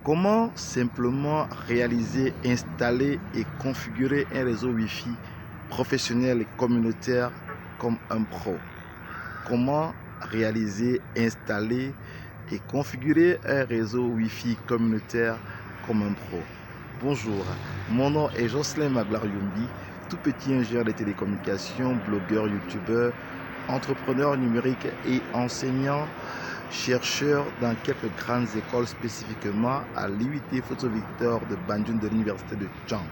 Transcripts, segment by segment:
Comment simplement réaliser, installer et configurer un réseau Wi-Fi professionnel et communautaire comme un pro? Comment réaliser, installer et configurer un réseau Wi-Fi communautaire comme un pro? Bonjour, mon nom est Jocelyn Maglar Yumbi, tout petit ingénieur de télécommunications, blogueur, youtubeur, entrepreneur numérique et enseignant chercheur dans quelques grandes écoles, spécifiquement à l'IUT Photo Victor de Banjul de l'université de Tchang.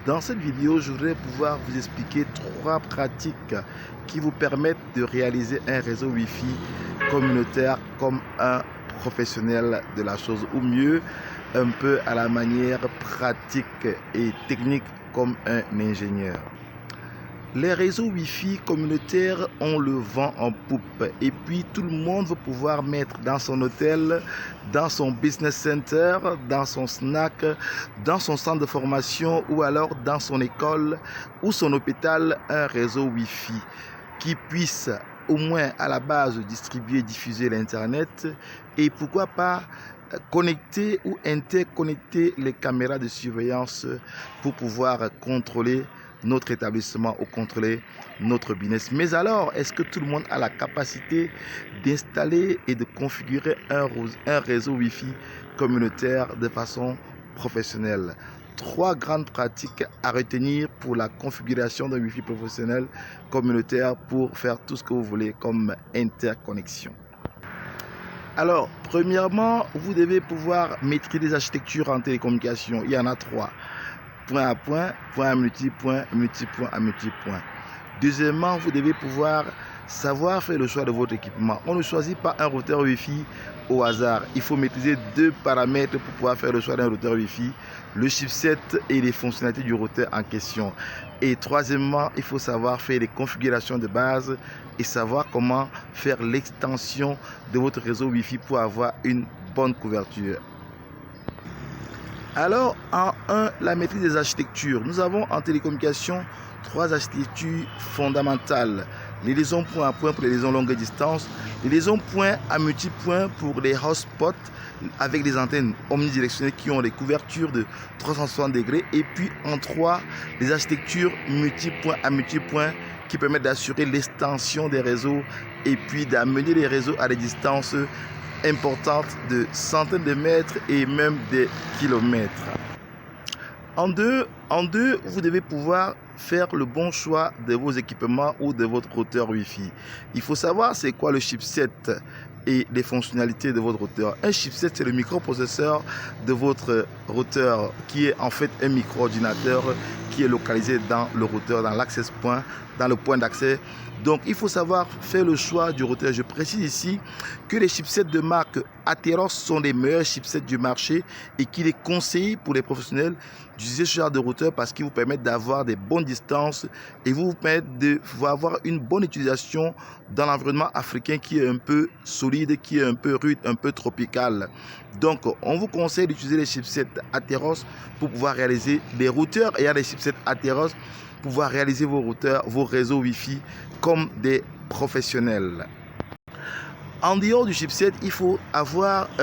Dans cette vidéo, je voudrais pouvoir vous expliquer 3 pratiques qui vous permettent de réaliser un réseau Wi-Fi communautaire comme un professionnel de la chose, ou mieux, un peu à la manière pratique et technique comme un ingénieur. Les réseaux Wi-Fi communautaires ont le vent en poupe et puis tout le monde veut pouvoir mettre dans son hôtel, dans son business center, dans son snack, dans son centre de formation ou alors dans son école ou son hôpital un réseau Wi-Fi qui puisse au moins à la base distribuer et diffuser l'internet et pourquoi pas connecter ou interconnecter les caméras de surveillance pour pouvoir contrôler notre établissement ou contrôler notre business. Mais alors, est-ce que tout le monde a la capacité d'installer et de configurer un réseau Wi-Fi communautaire de façon professionnelle? 3 grandes pratiques à retenir pour la configuration d'un Wi-Fi professionnel communautaire pour faire tout ce que vous voulez comme interconnexion. Alors, premièrement, vous devez pouvoir maîtriser les architectures en télécommunication. Il y en a 3. Point à point, point à multipoint, multipoint à multipoint. Deuxièmement, vous devez pouvoir savoir faire le choix de votre équipement. On ne choisit pas un routeur Wi-Fi au hasard. Il faut maîtriser 2 paramètres pour pouvoir faire le choix d'un routeur Wi-Fi, le chipset et les fonctionnalités du routeur en question. Et troisièmement, il faut savoir faire les configurations de base et savoir comment faire l'extension de votre réseau Wi-Fi pour avoir une bonne couverture. Alors, en 1, la maîtrise des architectures. Nous avons en télécommunication 3 architectures fondamentales. Les liaisons point à point pour les liaisons longue distance, les liaisons point à multipoint pour les hotspots avec des antennes omnidirectionnelles qui ont des couvertures de 360 degrés. Et puis en 3, les architectures multipoint à multipoint qui permettent d'assurer l'extension des réseaux et puis d'amener les réseaux à des distances importante de centaines de mètres et même des kilomètres. En deux, vous devez pouvoir faire le bon choix de vos équipements ou de votre routeur Wi-Fi. Il faut savoir c'est quoi le chipset et les fonctionnalités de votre routeur. Un chipset, c'est le microprocesseur de votre routeur qui est en fait un micro-ordinateur qui est localisé dans le routeur, dans l'access point, dans le point d'accès. Donc, il faut savoir faire le choix du routeur. Je précise ici que les chipsets de marque Atheros sont les meilleurs chipsets du marché et qu'il est conseillé pour les professionnels d'utiliser ce genre de routeur parce qu'ils vous permettent d'avoir des bonnes distances et vous permettent d'avoir une bonne utilisation dans l'environnement africain qui est un peu solide, qui est un peu rude, un peu tropical. Donc, on vous conseille d'utiliser les chipsets Atheros pour pouvoir réaliser des routeurs ayant des chipsets Atheros pour pouvoir réaliser vos routeurs, vos réseaux Wi-Fi comme des professionnels. En dehors du chipset, il faut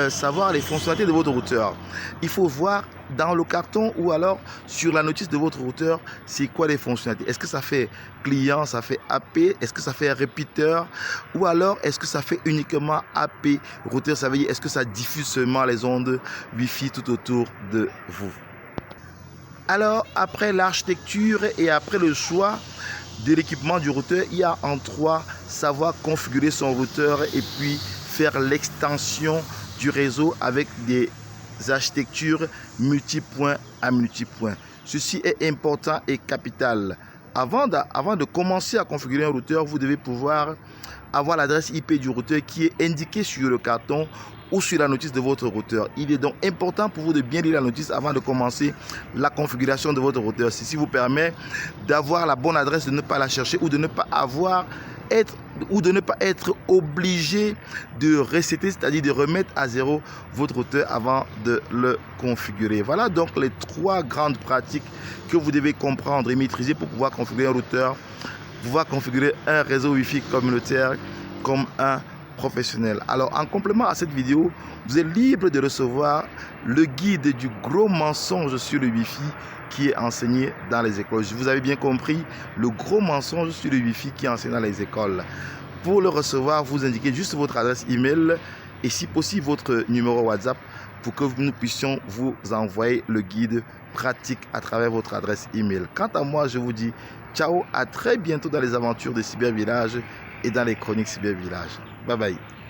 savoir les fonctionnalités de votre routeur. Il faut voir dans le carton ou alors sur la notice de votre routeur, c'est quoi les fonctionnalités. Est-ce que ça fait client, ça fait AP, est-ce que ça fait répéteur ou alors est-ce que ça fait uniquement AP routeur, ça veut dire est-ce que ça diffuse seulement les ondes Wi-Fi tout autour de vous. Alors, après l'architecture et après le choix de l'équipement du routeur, il y a en 3, savoir configurer son routeur et puis faire l'extension du réseau avec des architectures multipoint à multipoint. Ceci est important et capital. Avant de commencer à configurer un routeur, vous devez pouvoir avoir l'adresse IP du routeur qui est indiquée sur le carton ou sur la notice de votre routeur. Il est donc important pour vous de bien lire la notice avant de commencer la configuration de votre routeur. Ceci vous permet d'avoir la bonne adresse, de ne pas la chercher ou de ne pas être obligé de resetter, c'est-à-dire de remettre à zéro votre routeur avant de le configurer. Voilà donc les 3 grandes pratiques que vous devez comprendre et maîtriser pour pouvoir configurer un routeur, pouvoir configurer un réseau Wi-Fi communautaire comme un professionnel. Alors, en complément à cette vidéo, vous êtes libre de recevoir le guide du gros mensonge sur le Wi-Fi qui est enseigné dans les écoles. Vous avez bien compris, le gros mensonge sur le Wi-Fi qui est enseigné dans les écoles. Pour le recevoir, vous indiquez juste votre adresse email et si possible votre numéro WhatsApp pour que nous puissions vous envoyer le guide pratique à travers votre adresse email. Quant à moi, je vous dis ciao, à très bientôt dans les aventures de Cyber Village et dans les chroniques Cyber Village. Bye bye.